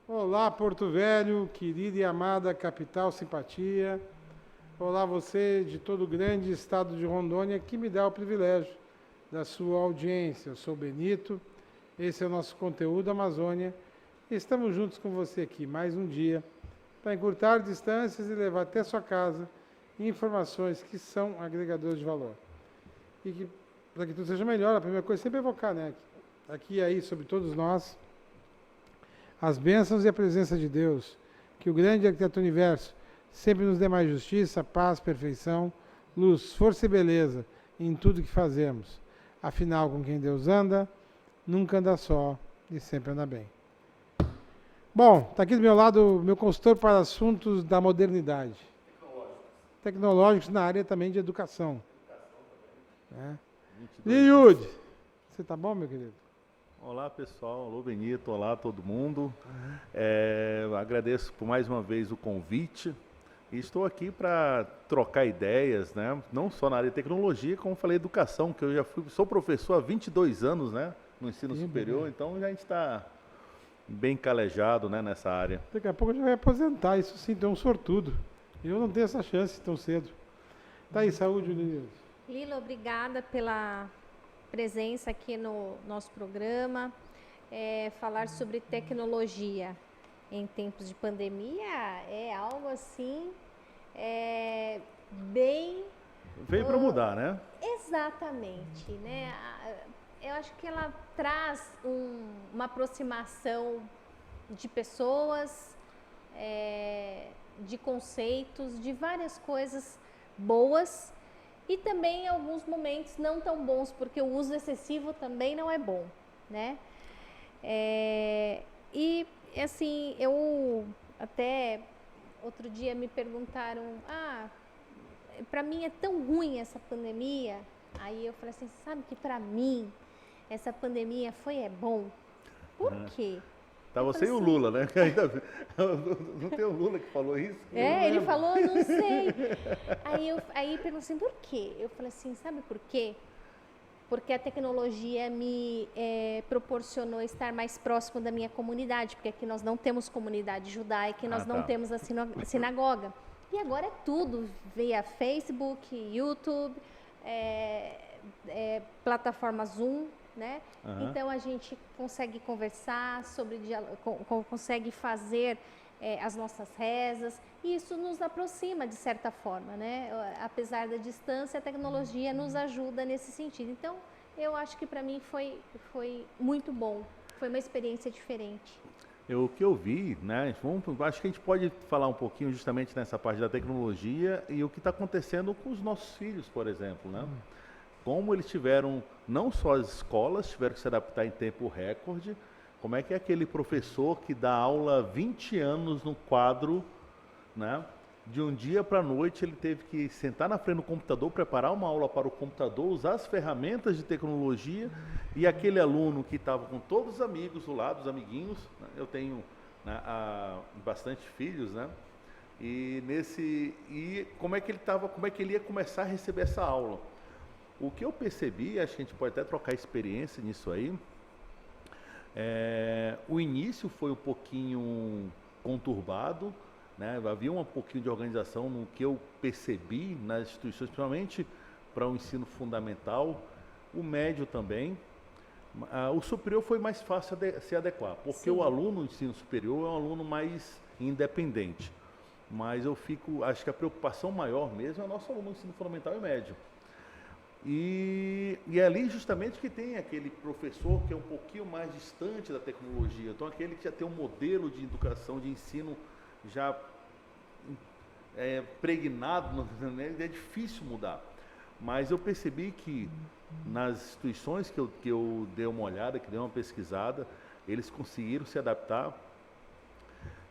Olá, Porto Velho, querida e amada capital simpatia. Olá, você de todo o grande estado de Rondônia que me dá o privilégio da sua audiência. Eu sou Benito, esse é o nosso conteúdo Amazônia. Estamos juntos com você aqui mais um dia para encurtar distâncias e levar até sua casa informações que são agregadores de valor. E que, para que tudo seja melhor, a primeira coisa é sempre evocar, né? Aqui e aí, sobre todos nós, as bênçãos e a presença de Deus, que o grande arquiteto do universo sempre nos dê mais justiça, paz, perfeição, luz, força e beleza em tudo que fazemos. Afinal, com quem Deus anda, nunca anda só e sempre anda bem. Bom, está aqui do meu lado o meu consultor para assuntos da modernidade. Tecnológicos na área também de educação. Né? Liud, você está bom, meu querido? Olá pessoal, alô Benito, olá todo mundo. Agradeço por mais uma vez o convite e estou aqui para trocar ideias, né? Não só na área de tecnologia, como falei, educação, que eu já sou professor há 22 anos, né? No ensino superior, então já a gente está bem calejado, né, nessa área. Daqui a pouco eu já vai aposentar, isso sim, tem um sortudo. Eu não tenho essa chance tão cedo. Tá aí, saúde, Liud. Lila, obrigada pela presença aqui no nosso programa. Falar sobre tecnologia em tempos de pandemia é algo assim bem... Veio para mudar, né? Exatamente, né? Eu acho que ela traz uma aproximação de pessoas, de conceitos, de várias coisas boas e também em alguns momentos não tão bons, porque o uso excessivo também não é bom, né? E assim, eu até outro dia me perguntaram, para mim é tão ruim essa pandemia. Aí eu falei assim, sabe que para mim essa pandemia foi bom? Por quê? Tá você e o Lula, né? Não tem o Lula que falou isso? Ele falou, não sei. Aí perguntou assim, por quê? Eu falei assim, sabe por quê? Porque a tecnologia me proporcionou estar mais próximo da minha comunidade, porque aqui nós não temos comunidade judaica, nós não temos a sinagoga. E agora é tudo via Facebook, YouTube, plataforma Zoom, né? Então a gente consegue conversar consegue fazer as nossas rezas, e isso nos aproxima de certa forma, né? Apesar da distância, a tecnologia nos ajuda nesse sentido. Então eu acho que para mim foi muito bom, foi uma experiência diferente. O que eu vi, né? Acho que a gente pode falar um pouquinho justamente nessa parte da tecnologia e o que está acontecendo com os nossos filhos, por exemplo, né? Como eles tiveram, não só as escolas tiveram que se adaptar em tempo recorde, como é que é aquele professor que dá aula 20 anos no quadro, né? De um dia para a noite ele teve que sentar na frente do computador, preparar uma aula para o computador, usar as ferramentas de tecnologia, e aquele aluno que estava com todos os amigos do lado, os amiguinhos, né? Eu tenho, né, bastante filhos, né? E como é que ele ia começar a receber essa aula? O que eu percebi, acho que a gente pode até trocar experiência nisso aí, o início foi um pouquinho conturbado, né? Havia um pouquinho de organização no que eu percebi nas instituições, principalmente para o ensino fundamental, o médio também. O superior foi mais fácil se adequar, porque Sim. O aluno do ensino superior é um aluno mais independente. Mas acho que a preocupação maior mesmo é o nosso aluno do ensino fundamental e médio. E é ali justamente que tem aquele professor que é um pouquinho mais distante da tecnologia. Então aquele que já tem um modelo de educação, de ensino já pregnado, né? É difícil mudar. Mas eu percebi que nas instituições que eu dei uma olhada, que dei uma pesquisada, eles conseguiram se adaptar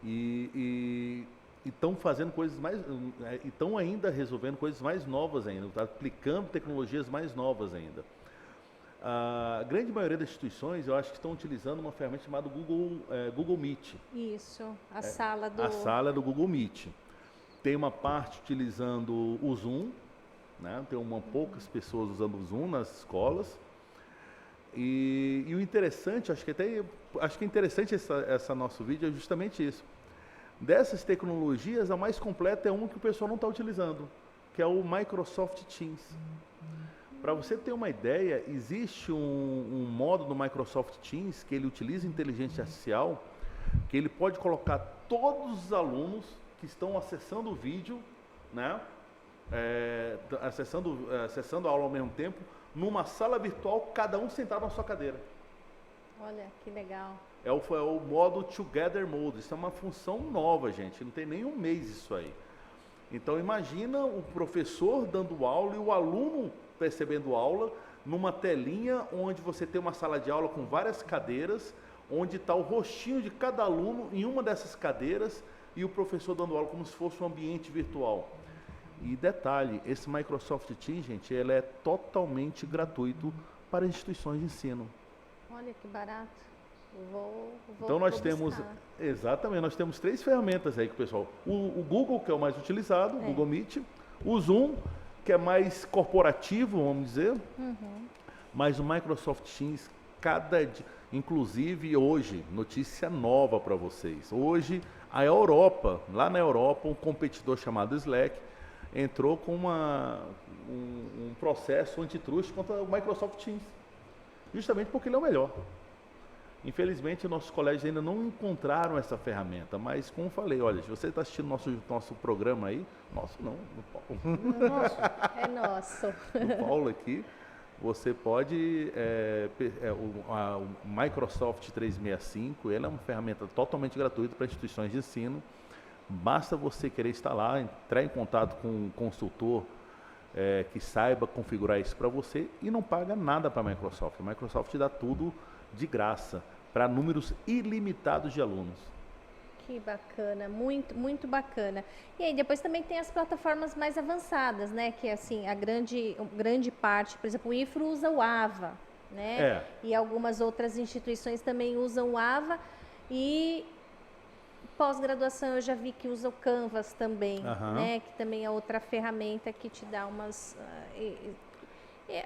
e estão fazendo coisas mais, estão ainda resolvendo coisas mais novas ainda, aplicando tecnologias mais novas ainda. A grande maioria das instituições, eu acho que estão utilizando uma ferramenta chamada Google Meet. Isso, a sala do Google Meet. Tem uma parte utilizando o Zoom, né? Tem poucas pessoas usando o Zoom nas escolas. E o interessante, acho que é interessante essa nosso vídeo é justamente isso. Dessas tecnologias, a mais completa é uma que o pessoal não está utilizando, que é o Microsoft Teams. Para você ter uma ideia, existe um modo no Microsoft Teams que ele utiliza inteligência artificial, que ele pode colocar todos os alunos que estão acessando o vídeo, né, acessando a aula ao mesmo tempo, numa sala virtual, cada um sentado na sua cadeira. Olha, que legal. É o modo Together Mode. Isso é uma função nova, gente. Não tem nem um mês isso aí. Então imagina o professor dando aula e o aluno recebendo aula numa telinha onde você tem uma sala de aula com várias cadeiras, onde está o rostinho de cada aluno em uma dessas cadeiras e o professor dando aula como se fosse um ambiente virtual. E detalhe, esse Microsoft Teams, gente, ele é totalmente gratuito para instituições de ensino. Olha que barato. Então nós temos, exatamente, nós temos 3 ferramentas aí que o pessoal, o Google, que é o mais utilizado, o Google Meet, o Zoom, que é mais corporativo, vamos dizer, mas o Microsoft Teams, inclusive hoje, notícia nova para vocês, hoje a Europa, lá na Europa, um competidor chamado Slack, entrou com um processo antitruste contra o Microsoft Teams, justamente porque ele é o melhor. Infelizmente, nossos colégios ainda não encontraram essa ferramenta, mas como eu falei, olha, se você está assistindo nosso programa aí, nosso não, do Paulo. Nosso, é nosso. Do Paulo aqui, você pode, o Microsoft 365, ele é uma ferramenta totalmente gratuita para instituições de ensino, basta você querer instalar, entrar em contato com um consultor que saiba configurar isso para você e não paga nada para a Microsoft. A Microsoft dá tudo de graça, para números ilimitados de alunos. Que bacana, muito, muito bacana. E aí depois também tem as plataformas mais avançadas, né? Que assim, a grande parte, por exemplo, o IFRO usa o AVA, né? E algumas outras instituições também usam o AVA e pós-graduação eu já vi que usa o Canvas também, né? Que também é outra ferramenta que te dá umas...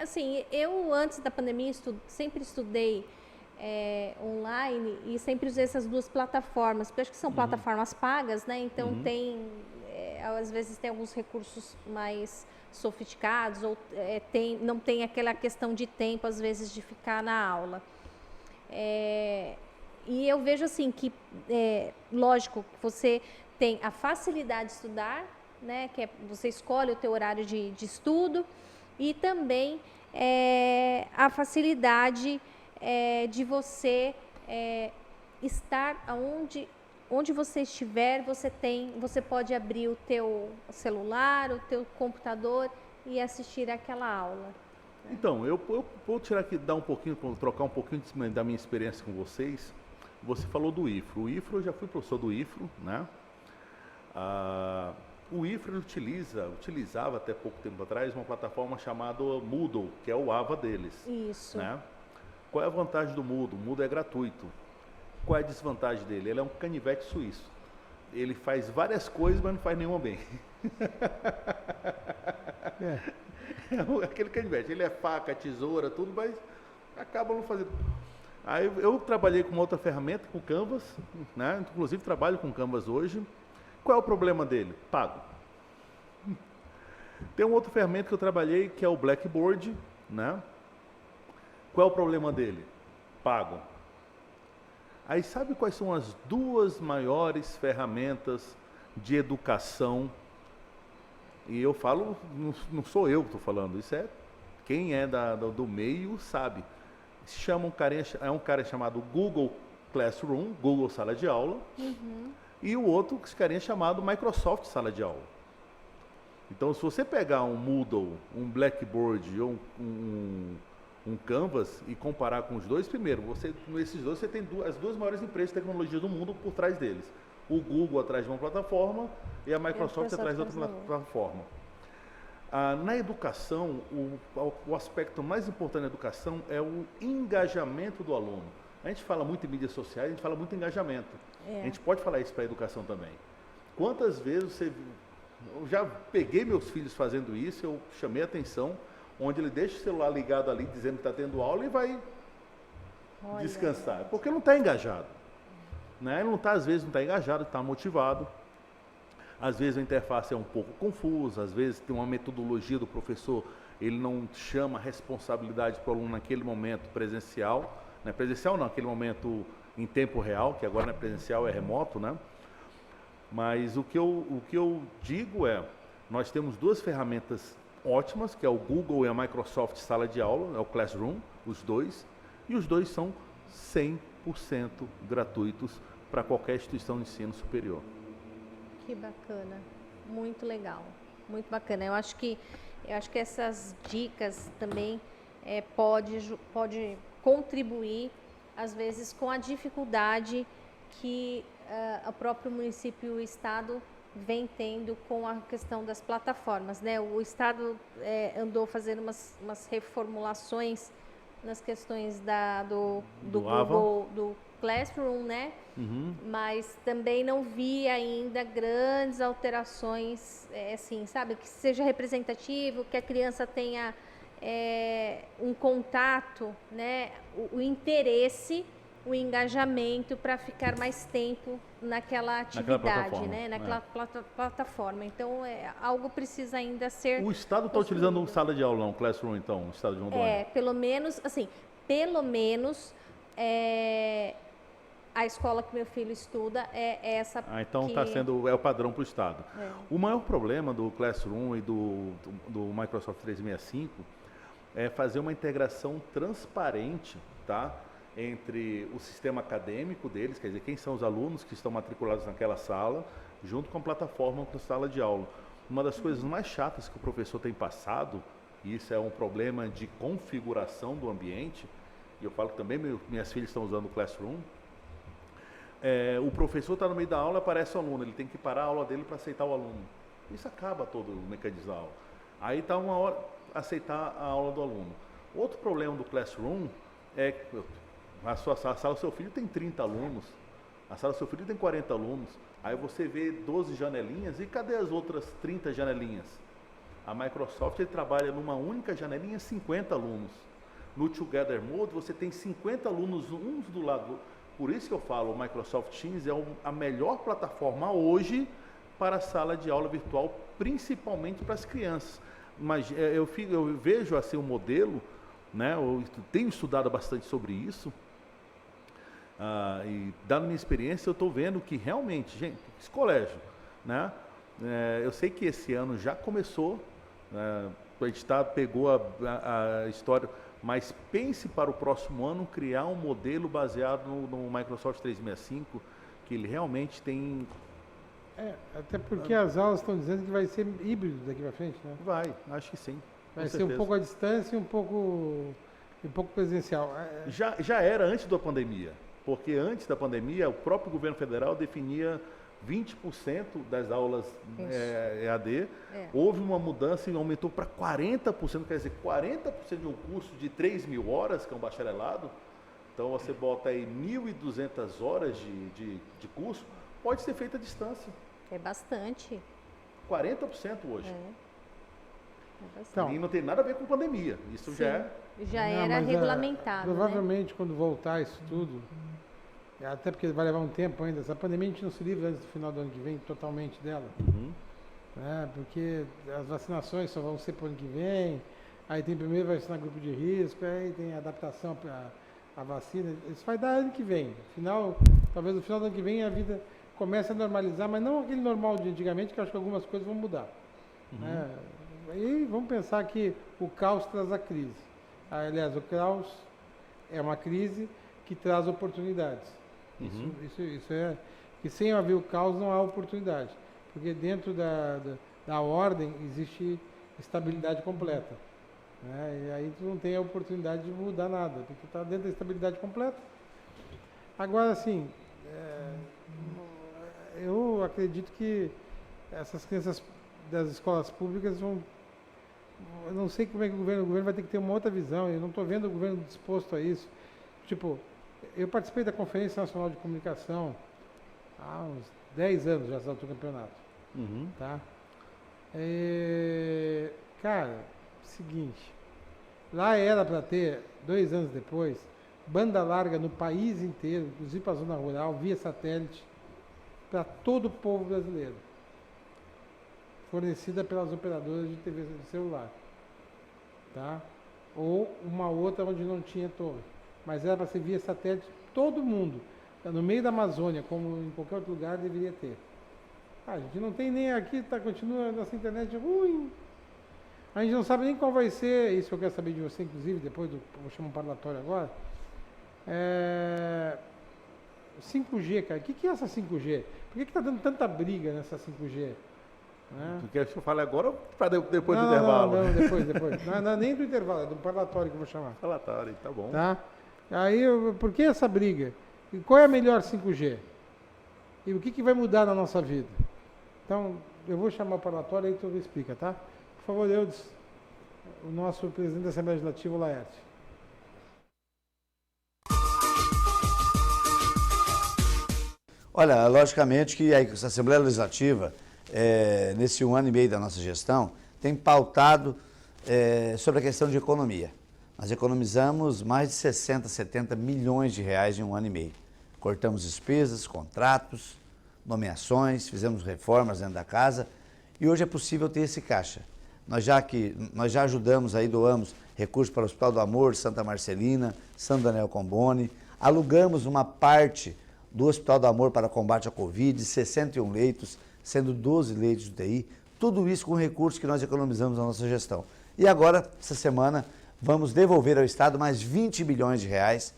assim, eu antes da pandemia sempre estudei online e sempre usei essas 2 plataformas, porque eu acho que são plataformas pagas, né? Então às vezes tem alguns recursos mais sofisticados ou não tem aquela questão de tempo, às vezes, de ficar na aula. E eu vejo assim que, lógico, que você tem a facilidade de estudar, né? Que você escolhe o teu horário de estudo e também a facilidade de você estar onde você estiver, você pode abrir o teu celular, o teu computador e assistir aquela aula. Então, eu vou tirar aqui, trocar um pouquinho da minha experiência com vocês. Você falou do IFRO. O IFRO, eu já fui professor do IFRO, né? O IFRO utilizava até pouco tempo atrás uma plataforma chamada Moodle, que é o AVA deles. Isso. Né? Qual é a vantagem do Moodle? O Moodle é gratuito. Qual é a desvantagem dele? Ele é um canivete suíço. Ele faz várias coisas, mas não faz nenhuma bem. Aquele canivete. Ele é faca, tesoura, tudo, mas acaba não fazendo. Aí eu trabalhei com uma outra ferramenta, com o Canvas, né? Inclusive trabalho com o Canvas hoje. Qual é o problema dele? Pago. Tem uma outra ferramenta que eu trabalhei, que é o Blackboard, né? Qual é o problema dele? Pago. Aí sabe quais são as 2 maiores ferramentas de educação? E eu falo, não sou eu que estou falando, isso é quem é do meio sabe. É um cara chamado Google Classroom, Google Sala de Aula, e o outro carinha chamado Microsoft Sala de Aula. Então, se você pegar um Moodle, um Blackboard ou um Canvas e comparar com os dois, primeiro, nesses dois você tem as 2 maiores empresas de tecnologia do mundo por trás deles. O Google atrás de uma plataforma e a Microsoft atrás de outra plataforma. Na educação, o aspecto mais importante da educação é o engajamento do aluno. A gente fala muito em mídias sociais, a gente fala muito em engajamento. A gente pode falar isso para a educação também. Quantas vezes eu já peguei meus filhos fazendo isso, eu chamei a atenção, onde ele deixa o celular ligado ali, dizendo que está tendo aula e vai Olha. descansar. Porque não está engajado. Né? Ele não tá, às vezes não está engajado, está motivado. Às vezes a interface é um pouco confusa, às vezes tem uma metodologia do professor, ele não chama a responsabilidade para o aluno naquele momento presencial, né? Presencial não, naquele momento em tempo real, que agora não é presencial, é remoto, né? Mas o que eu digo é, nós temos duas ferramentas ótimas, que é o Google e a Microsoft Sala de Aula, é o Classroom, os dois, e os dois são 100% gratuitos para qualquer instituição de ensino superior. Que bacana, muito legal, muito bacana. Eu acho que essas dicas também pode contribuir, às vezes, com a dificuldade que o próprio município e o Estado vem tendo com a questão das plataformas, né? O Estado andou fazendo umas reformulações nas questões do Google, do Classroom, né? Uhum. Mas também não vi ainda grandes alterações, assim, sabe? Que seja representativo, que a criança tenha um contato, né? O interesse, o engajamento para ficar mais tempo naquela atividade, né? Naquela plataforma. Então, algo precisa ainda ser... O Estado está utilizando sala de aula, um Classroom, então, o Estado de Rondônia? Pelo menos, assim, a escola que meu filho estuda é essa. Então está sendo o padrão para o Estado. O maior problema do Classroom e do Microsoft 365 é fazer uma integração transparente, tá? Entre o sistema acadêmico deles, quer dizer, quem são os alunos que estão matriculados naquela sala, junto com a plataforma da sala de aula. Uma das coisas mais chatas que o professor tem passado, e isso é um problema de configuração do ambiente, e eu falo que também minhas filhas estão usando o Classroom, o professor está no meio da aula, aparece o aluno, ele tem que parar a aula dele para aceitar o aluno. Isso acaba todo o mecanismo da aula. Aí está uma hora aceitar a aula do aluno. Outro problema do Classroom é que a sala do seu filho tem 30 alunos, a sala do seu filho tem 40 alunos, aí você vê 12 janelinhas, e cadê as outras 30 janelinhas? A Microsoft trabalha numa única janelinha, 50 alunos. No Together Mode você tem 50 alunos, uns do lado. Por isso que eu falo, o Microsoft Teams é a melhor plataforma hoje para a sala de aula virtual, principalmente para as crianças. Mas eu vejo assim o modelo, né? Eu tenho estudado bastante sobre isso, e dada minha experiência eu estou vendo que realmente, gente, esse colégio, né? Eu sei que esse ano já começou, a gente pegou a história, mas pense para o próximo ano criar um modelo baseado no Microsoft 365, que ele realmente tem... até porque as aulas estão dizendo que vai ser híbrido daqui para frente, né? Vai, acho que sim. Vai ser um pouco à distância e um pouco presencial. Já era antes da pandemia, porque antes da pandemia o próprio governo federal definia 20% das aulas EAD, houve uma mudança e aumentou para 40%, quer dizer, 40% de um curso de 3.000 horas, que é um bacharelado, então você bota aí 1.200 horas de curso, pode ser feito à distância. É bastante. 40% hoje. Então, e não tem nada a ver com pandemia, isso já era regulamentado. Provavelmente, quando voltar isso tudo, até porque vai levar um tempo ainda, essa pandemia a gente não se livra antes do final do ano que vem totalmente dela. Porque as vacinações só vão ser para o ano que vem, aí tem primeiro vacinar grupo de risco, aí tem adaptação para a vacina, isso vai dar ano que vem. Talvez no final do ano que vem a vida comece a normalizar, mas não aquele normal de antigamente, que eu acho que algumas coisas vão mudar. Aí vamos pensar que o caos traz a crise. Aliás, o caos é uma crise que traz oportunidades. Isso é que sem haver o caos não há oportunidade, porque dentro da ordem existe estabilidade completa, né? E aí tu não tem a oportunidade de mudar nada, porque está dentro da estabilidade completa. Agora, assim, eu acredito que essas crianças das escolas públicas eu não sei como é que o governo vai ter que ter uma outra visão, eu não estou vendo o governo disposto a isso. Tipo, eu participei da Conferência Nacional de Comunicação há uns 10 anos já do campeonato. Tá? Cara, seguinte, lá era para ter, 2 anos depois, banda larga no país inteiro, inclusive para a zona rural, via satélite, para todo o povo brasileiro, fornecida pelas operadoras de TV celular, tá? Ou uma outra onde não tinha torre, mas era para ser via satélite, todo mundo, no meio da Amazônia, como em qualquer outro lugar, deveria ter. A gente não tem nem aqui, continua a nossa internet ruim. A gente não sabe nem qual vai ser, isso eu quero saber de você, inclusive, depois vou chamar um parlatório agora. 5G, cara, o que é essa 5G? Por que está dando tanta briga nessa 5G? Né? Tu quer que eu fale agora ou para depois do intervalo? Não, depois. Não é nem do intervalo, é do parlatório que eu vou chamar. Parlatório, tá bom. Tá? Aí, por que essa briga? E qual é a melhor 5G? E o que vai mudar na nossa vida? Então, eu vou chamar o parlatório e tu explica, tá? Por favor, Eudes, o nosso presidente da Assembleia Legislativa, o Laerte. Olha, logicamente que a Assembleia Legislativa, nesse 1 ano e meio da nossa gestão, tem pautado sobre a questão de economia. Nós economizamos mais de 60, 70 milhões de reais em 1 ano e meio. Cortamos despesas, contratos, nomeações, fizemos reformas dentro da casa e hoje é possível ter esse caixa. Nós já ajudamos, doamos recursos para o Hospital do Amor, Santa Marcelina, São Daniel Comboni, alugamos uma parte do Hospital do Amor para combate à Covid, 61 leitos, sendo 12 leitos de UTI, tudo isso com recursos que nós economizamos na nossa gestão. E agora, essa semana, vamos devolver ao Estado mais 20 milhões de reais,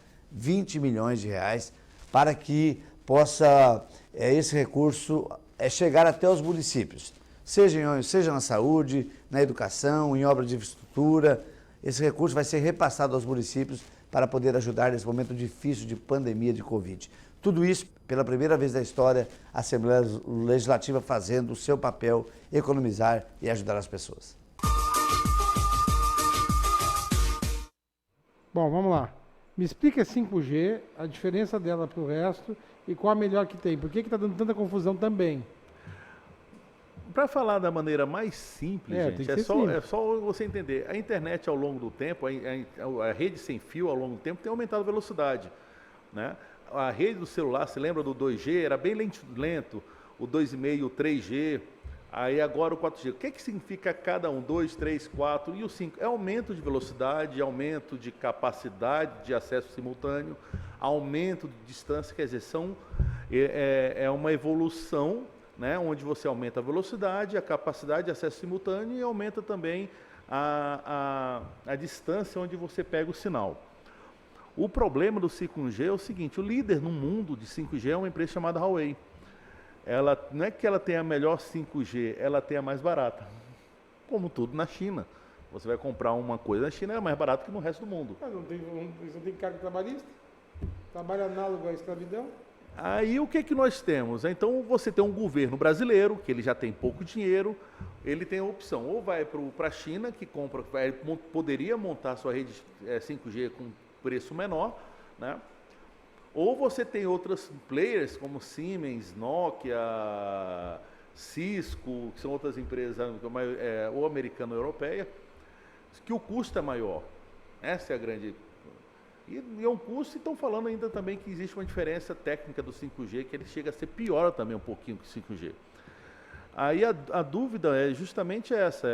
para que possa esse recurso chegar até os municípios, seja na saúde, na educação, em obra de infraestrutura. Esse recurso vai ser repassado aos municípios para poder ajudar nesse momento difícil de pandemia de Covid. Tudo isso, pela primeira vez na história, a Assembleia Legislativa fazendo o seu papel, economizar e ajudar as pessoas. Bom, vamos lá. Me explica a 5G, a diferença dela para o resto e qual a melhor que tem. Por que está dando tanta confusão também? Para falar da maneira mais simples, gente, é só você entender. A internet ao longo do tempo, a rede sem fio ao longo do tempo tem aumentado a velocidade, né? A rede do celular, se lembra do 2G, era bem lento, o 2,5, o 3G, aí agora o 4G. O que significa cada um? 2, 3, 4 e o 5? É aumento de velocidade, aumento de capacidade de acesso simultâneo, aumento de distância, quer dizer, é uma evolução, né, onde você aumenta a velocidade, a capacidade de acesso simultâneo e aumenta também a distância onde você pega o sinal. O problema do 5G é o seguinte: o líder no mundo de 5G é uma empresa chamada Huawei. Ela, não é que ela tenha a melhor 5G, ela tem a mais barata. Como tudo na China. Você vai comprar uma coisa na China, é mais barato que no resto do mundo. Mas não tem cargo trabalhista? Trabalho análogo à escravidão? Aí o que nós temos? Então você tem um governo brasileiro, que ele já tem pouco dinheiro, ele tem a opção, ou vai para a China, que poderia montar sua rede 5G com preço menor, né? Ou você tem outros players como Siemens, Nokia, Cisco, que são outras empresas, ou americana ou europeia, que o custo é maior. Essa é a grande... E é um custo, e estão falando ainda também que existe uma diferença técnica do 5G, que ele chega a ser pior também um pouquinho que o 5G. Aí a dúvida é justamente essa,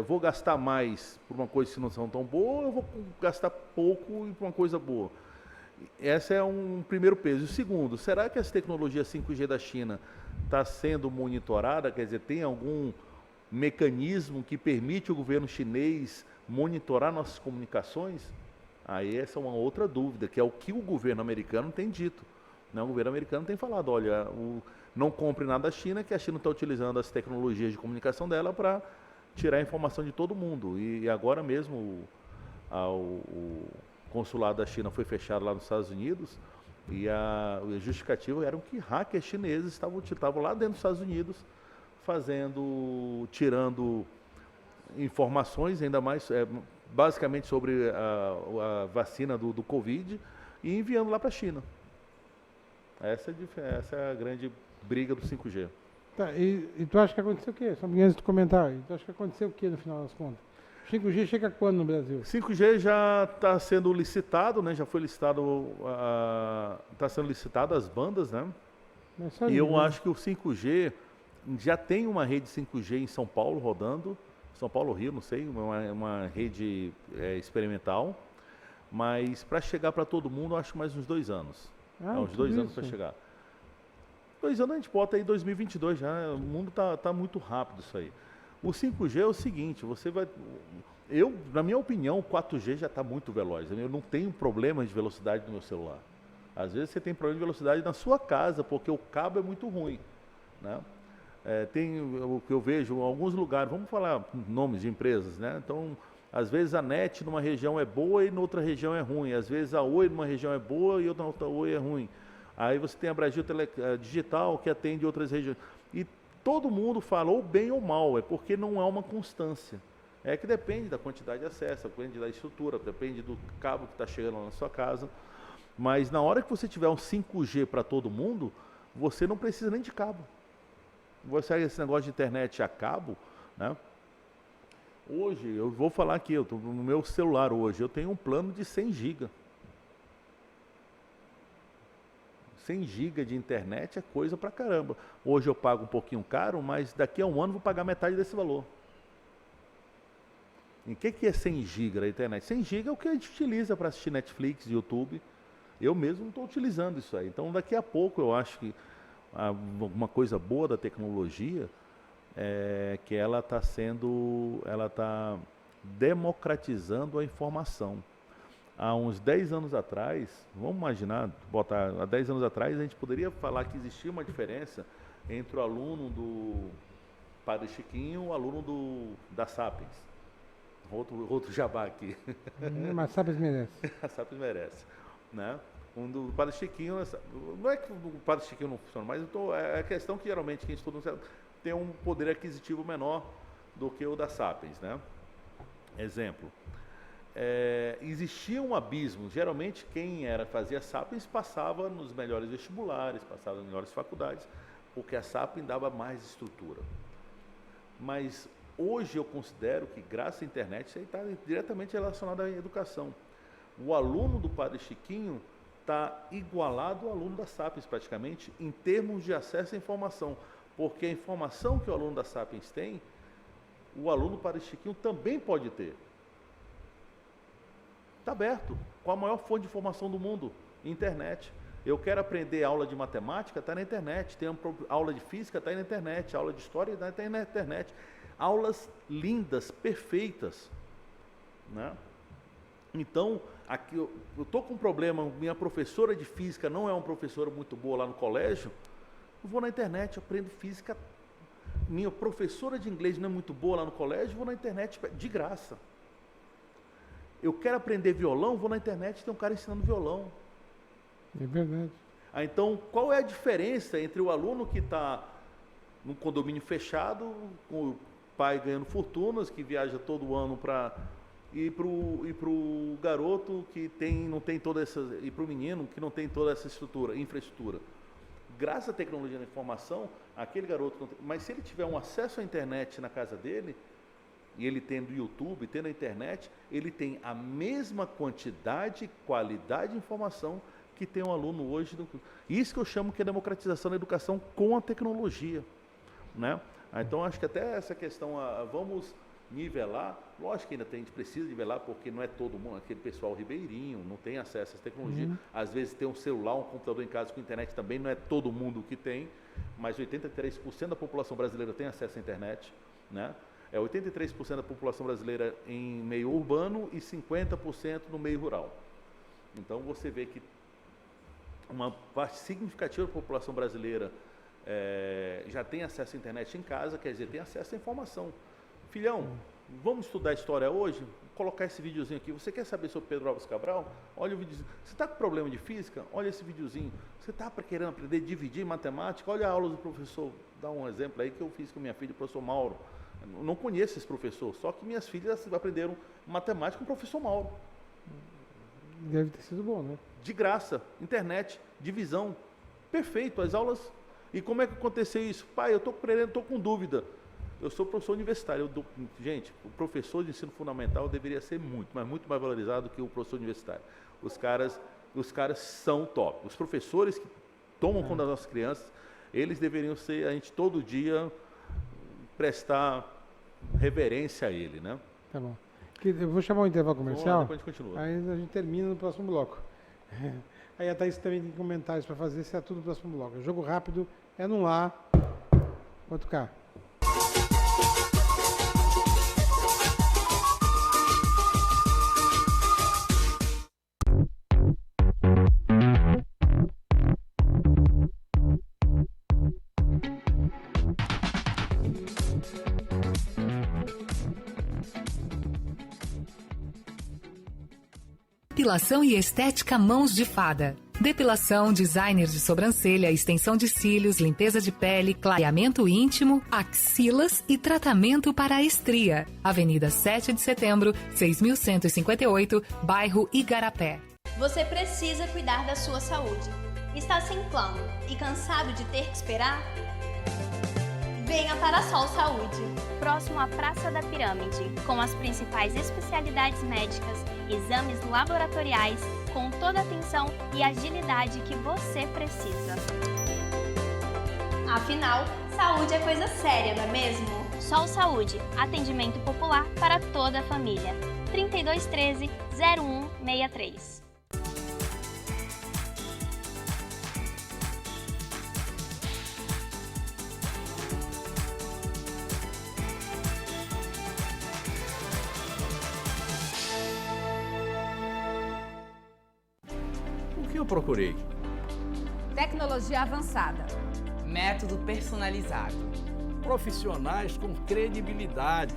vou gastar mais por uma coisa que não são tão boa, ou eu vou gastar pouco por uma coisa boa? Esse é um primeiro peso. E o segundo, será que essa tecnologia 5G da China está sendo monitorada? Quer dizer, tem algum mecanismo que permite o governo chinês monitorar nossas comunicações? Aí essa é uma outra dúvida, que é o que o governo americano tem dito. Né? O governo americano tem falado, olha, não compre nada da China, que a China está utilizando as tecnologias de comunicação dela para tirar a informação de todo mundo. E agora mesmo o consulado da China foi fechado lá nos Estados Unidos e o justificativo era que hackers chineses estavam lá dentro dos Estados Unidos tirando informações, ainda mais basicamente sobre a vacina do Covid e enviando lá para a China. Essa é a grande briga do 5G. Tá, e tu acha que aconteceu o quê? Só antes de comentar. Tu acha que aconteceu o quê no final das contas? 5G chega quando no Brasil? 5G já está sendo licitado, né? Já foi licitado, está sendo licitado as bandas, né? Mas só E eu liga, né? acho que o 5G já tem uma rede 5G em São Paulo rodando, São Paulo, Rio, não sei, uma rede experimental, mas para chegar para todo mundo, eu acho mais uns 2 anos. Uns 2 tudo anos para isso. chegar. 2 anos a gente bota aí 2022 já, o mundo tá muito rápido isso aí. O 5G é o seguinte, na minha opinião, o 4G já está muito veloz. Eu não tenho problema de velocidade no meu celular. Às vezes você tem problema de velocidade na sua casa, porque o cabo é muito ruim, né? Tem o que eu vejo em alguns lugares, vamos falar nomes de empresas, né? Então, às vezes a NET numa região é boa e noutra região é ruim. Às vezes a Oi numa região é boa e outra Oi é ruim. Aí você tem a Brasil Digital que atende outras regiões. E todo mundo fala ou bem ou mal, é porque não há uma constância. É que depende da quantidade de acesso, depende da estrutura, depende do cabo que está chegando na sua casa. Mas na hora que você tiver um 5G para todo mundo, você não precisa nem de cabo. Você esse negócio de internet a cabo, né? Hoje, eu vou falar aqui, eu estou no meu celular hoje, eu tenho um plano de 100 GB. 100 GB de internet é coisa pra caramba. Hoje eu pago um pouquinho caro, mas daqui a um ano eu vou pagar metade desse valor. E o que é 100 GB da internet? 100 GB é o que a gente utiliza para assistir Netflix, YouTube. Eu mesmo não estou utilizando isso aí. Então daqui a pouco eu acho que uma coisa boa da tecnologia é que ela está democratizando a informação. Há uns 10 anos atrás, vamos imaginar, há 10 anos atrás a gente poderia falar que existia uma diferença entre o aluno do Padre Chiquinho e o aluno da Sapiens. Outro jabá aqui. Mas Sapiens merece. A Sapiens merece, né? Do Padre Chiquinho, não é que o Padre Chiquinho não funciona, mas é a questão que geralmente quem estuda tem um poder aquisitivo menor do que o da Sapiens, né? Exemplo. Existia um abismo. Geralmente quem fazia Sapiens passava nos melhores vestibulares, passava nas melhores faculdades, porque a Sapiens dava mais estrutura. Mas hoje eu considero que graças à internet isso aí está diretamente relacionado à educação. O aluno do Padre Chiquinho está igualado ao aluno da Sapiens praticamente em termos de acesso à informação, porque a informação que o aluno da Sapiens tem, o aluno do Padre Chiquinho também pode ter. Está aberto, com a maior fonte de informação do mundo, internet. Eu quero aprender aula de matemática, está na internet. Tem aula de física, está na internet. Aula de história, está na internet. Aulas lindas, perfeitas, né? Então, aqui eu estou com um problema, minha professora de física não é uma professora muito boa lá no colégio, eu vou na internet, aprendo física. Minha professora de inglês não é muito boa lá no colégio, vou na internet de graça. Eu quero aprender violão, vou na internet, tem um cara ensinando violão. É verdade. Então, qual é a diferença entre o aluno que está num condomínio fechado, com o pai ganhando fortunas, que viaja todo ano e para o garoto que não tem toda essa, e para o menino que não tem toda essa infraestrutura? Graças à tecnologia da informação, aquele garoto, mas se ele tiver um acesso à internet na casa dele, e ele tendo YouTube, tendo a internet, ele tem a mesma quantidade e qualidade de informação que tem um aluno hoje. Isso que eu chamo que é democratização da educação com a tecnologia, né? Então, acho que até essa questão, vamos nivelar, lógico que ainda a gente precisa nivelar, porque não é todo mundo, aquele pessoal ribeirinho, não tem acesso a essa tecnologia. Às vezes tem um celular, um computador em casa com internet também, não é todo mundo que tem, mas 83% da população brasileira tem acesso à internet, né? 83% da população brasileira em meio urbano e 50% no meio rural. Então você vê que uma parte significativa da população brasileira já tem acesso à internet em casa, quer dizer, tem acesso à informação. Filhão, vamos estudar história hoje? Vou colocar esse videozinho aqui. Você quer saber sobre Pedro Álvares Cabral? Olha o videozinho. Você está com problema de física? Olha esse videozinho. Você está querendo aprender a dividir matemática? Olha a aula do professor. Dá um exemplo aí que eu fiz com minha filha, o professor Mauro. Eu não conheço esse professor, só que minhas filhas aprenderam matemática com o professor Mauro. Deve ter sido bom, né? De graça, internet, divisão, perfeito, as aulas. E como é que aconteceu isso? Pai, eu estou aprendendo, estou com dúvida. Eu sou professor universitário. Gente, o professor de ensino fundamental deveria ser muito, mas muito mais valorizado que o professor universitário. Os caras são top. Os professores que tomam conta das nossas crianças, eles deveriam ser, a gente todo dia prestar reverência a ele, né? Tá bom. Eu vou chamar o intervalo comercial. Depois a gente continua. Aí a gente termina no próximo bloco. Aí a Thaís também tem comentários para fazer, se é tudo no próximo bloco. Jogo rápido, é no lá, outro cá. Depilação e estética Mãos de Fada. Depilação, designer de sobrancelha, extensão de cílios, limpeza de pele, clareamento íntimo, axilas e tratamento para a estria. Avenida 7 de Setembro, 6.158, bairro Igarapé. Você precisa cuidar da sua saúde. Está sem plano e cansado de ter que esperar? Venha para a Sol Saúde, próximo à Praça da Pirâmide, com as principais especialidades médicas, exames laboratoriais, com toda a atenção e agilidade que você precisa. Afinal, saúde é coisa séria, não é mesmo? Sol Saúde, atendimento popular para toda a família. 3213-0163. O que eu procurei? Tecnologia avançada. Método personalizado. Profissionais com credibilidade.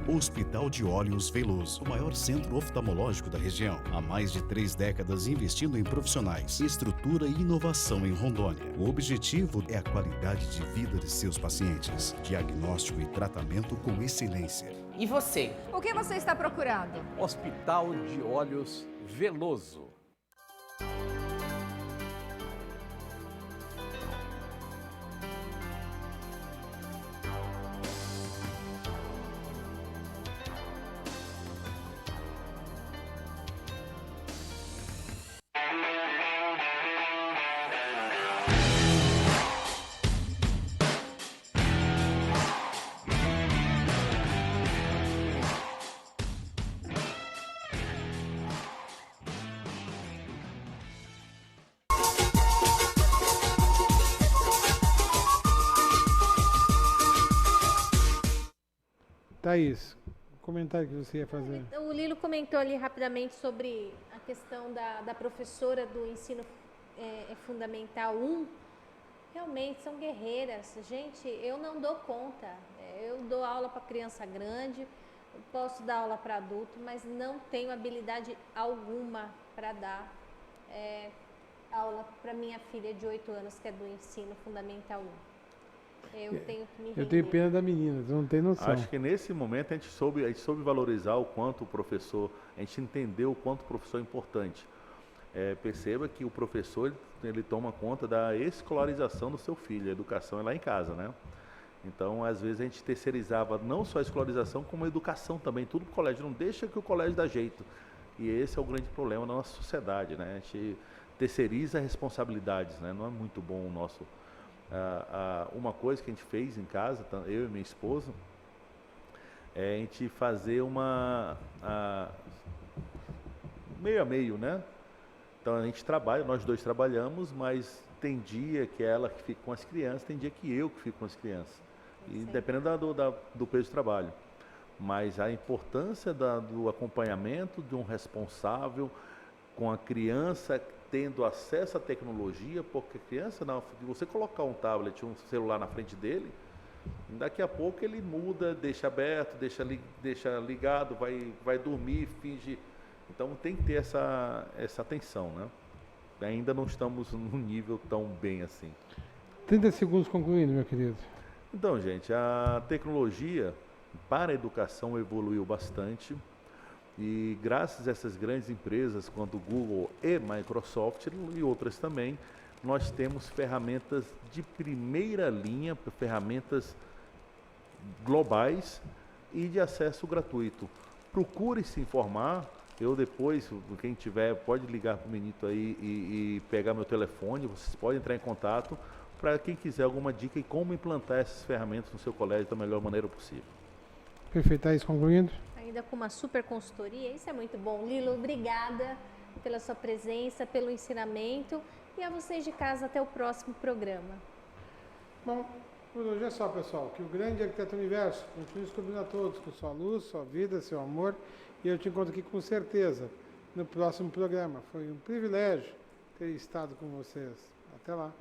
Hospital de Olhos Veloso, o maior centro oftalmológico da região. Há mais de 3 décadas investindo em profissionais, estrutura e inovação em Rondônia. O objetivo é a qualidade de vida de seus pacientes. Diagnóstico e tratamento com excelência. E você? O que você está procurando? Hospital de Olhos Veloso. Thaís, o comentário que você ia fazer. O Lilo comentou ali rapidamente sobre a questão da professora do ensino fundamental 1. Realmente são guerreiras. Gente, eu não dou conta. Eu dou aula para criança grande, posso dar aula para adulto, mas não tenho habilidade alguma para dar aula para minha filha de 8 anos, que é do ensino fundamental 1. Eu tenho que me render. Eu tenho pena da menina, você não tem noção. Acho que nesse momento a gente soube valorizar o quanto o professor, a gente entendeu o quanto o professor é importante. Perceba que o professor ele toma conta da escolarização do seu filho, a educação é lá em casa, né? Então, às vezes a gente terceirizava não só a escolarização, como a educação também, tudo para o colégio. Não deixa que o colégio dá jeito. E esse é o grande problema da nossa sociedade, né? A gente terceiriza responsabilidades, né? Não é muito bom o nosso... uma coisa que a gente fez em casa, eu e minha esposa, é a gente fazer uma meio a meio, né? Então a gente trabalha, nós dois trabalhamos, mas tem dia que ela que fica com as crianças, tem dia que eu que fico com as crianças. E dependendo do peso de trabalho. Mas a importância do acompanhamento de um responsável com a criança tendo acesso à tecnologia, porque a criança, se você colocar um tablet, um celular na frente dele, daqui a pouco ele muda, deixa aberto, deixa ligado, vai dormir, finge. Então tem que ter essa atenção, né? Ainda não estamos num nível tão bem assim. 30 segundos concluindo, meu querido. Então, gente, a tecnologia para a educação evoluiu bastante. E graças a essas grandes empresas, quanto Google e Microsoft e outras também, nós temos ferramentas de primeira linha, ferramentas globais e de acesso gratuito. Procure se informar. Eu depois, quem tiver, pode ligar para o Benito aí e pegar meu telefone. Vocês podem entrar em contato para quem quiser alguma dica e como implantar essas ferramentas no seu colégio da melhor maneira possível. Perfeito, Thaís, concluindo. Ainda com uma super consultoria, isso é muito bom. Lilo, obrigada pela sua presença, pelo ensinamento, e a vocês de casa até o próximo programa. Bom, por hoje é só, pessoal. Que o grande arquiteto universo continue descobrindo a todos com sua luz, sua vida, seu amor, e eu te encontro aqui com certeza no próximo programa. Foi um privilégio ter estado com vocês. Até lá.